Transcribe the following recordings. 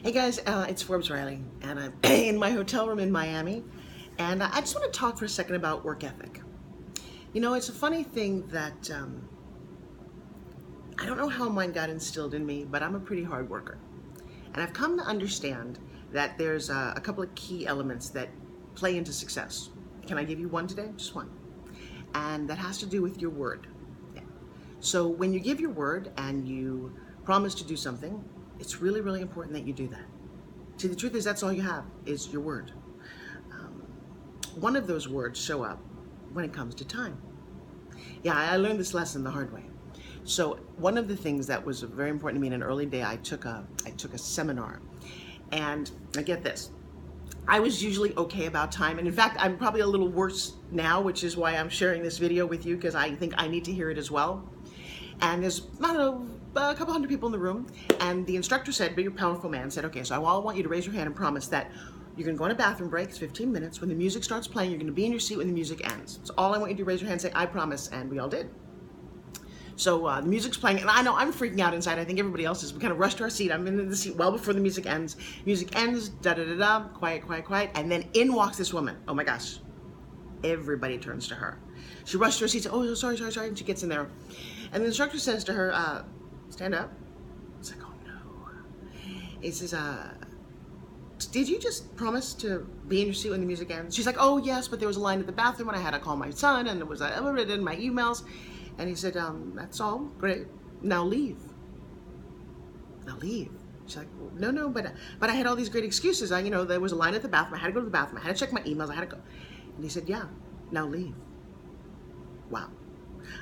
Hey guys, it's Forbes Riley, and I'm in my hotel room in Miami, and I just want to talk for a second about work ethic. You know, it's a funny thing that I don't know how mine got instilled in me, but I'm a pretty hard worker. And I've come to understand that there's a couple of key elements that play into success. Can I give you one today? Just one. And that has to do with your word. Yeah. So when you give your word and you promise to do something, it's really, really important that you do that. See, the truth is that's all you have is your word. One of those words show up when it comes to time. Yeah, I learned this lesson the hard way. So one of the things that was very important to me in an early day, I took a seminar, and I get this. I was usually okay about time, and in fact, I'm probably a little worse now, which is why I'm sharing this video with you, because I think I need to hear it as well. And there's, I don't know, a couple hundred people in the room, and the instructor said, big, powerful man, said, okay, so I want you to raise your hand and promise that you're going to go on a bathroom break. It's 15 minutes. When the music starts playing, you're going to be in your seat when the music ends. So all I want you to do is raise your hand and say, I promise, and we all did. So the music's playing, and I know I'm freaking out inside. I think everybody else is. We kind of rushed to our seat. I'm in the seat well before the music ends. Music ends, da-da-da-da, quiet, quiet, quiet, and then in walks this woman. Oh my gosh. Everybody turns to her. She rushed to her seat, says, oh, sorry, and she gets in there. And the instructor says to her, stand up. It's like, oh no. He says, did you just promise to be in your seat when the music ends? She's like, oh yes, but there was a line at the bathroom and I had to call my son, and there was in my emails. And he said, that's all, great. Now leave. Now leave. She's like, no, but I had all these great excuses. There was a line at the bathroom. I had to go to the bathroom. I had to check my emails. I had to go. And he said, yeah, now leave. Wow.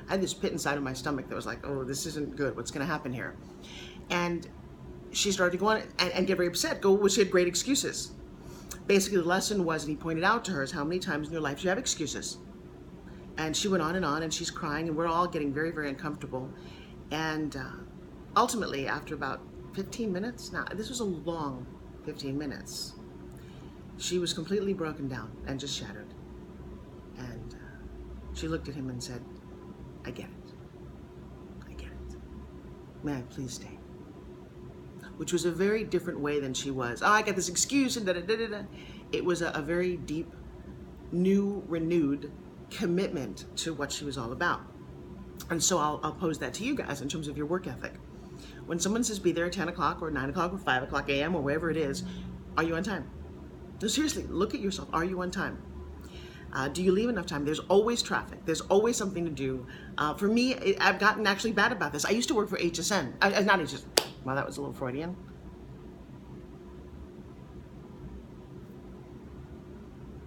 I had this pit inside of my stomach that was like, oh, this isn't good. What's going to happen here? And she started to go on and get very upset. Well, she had great excuses. Basically, the lesson was, and he pointed out to her, is how many times in your life you have excuses. And she went on, and she's crying, and we're all getting very, very uncomfortable. And ultimately, after about 15 minutes, now this was a long 15 minutes, she was completely broken down and just shattered. And she looked at him and said, I get it. I get it. May I please stay? Which was a very different way than she was. Oh, I got this excuse and da-da-da-da-da. It was a very deep, new, renewed commitment to what she was all about. And so I'll pose that to you guys in terms of your work ethic. When someone says be there at 10 o'clock or 9 o'clock or 5 o'clock a.m. or wherever it is, are you on time? No, seriously, look at yourself. Are you on time? Do you leave enough time? There's always traffic. There's always something to do. For me, I've gotten actually bad about this. I used to work for HSN. Not HSN. Wow, that was a little Freudian.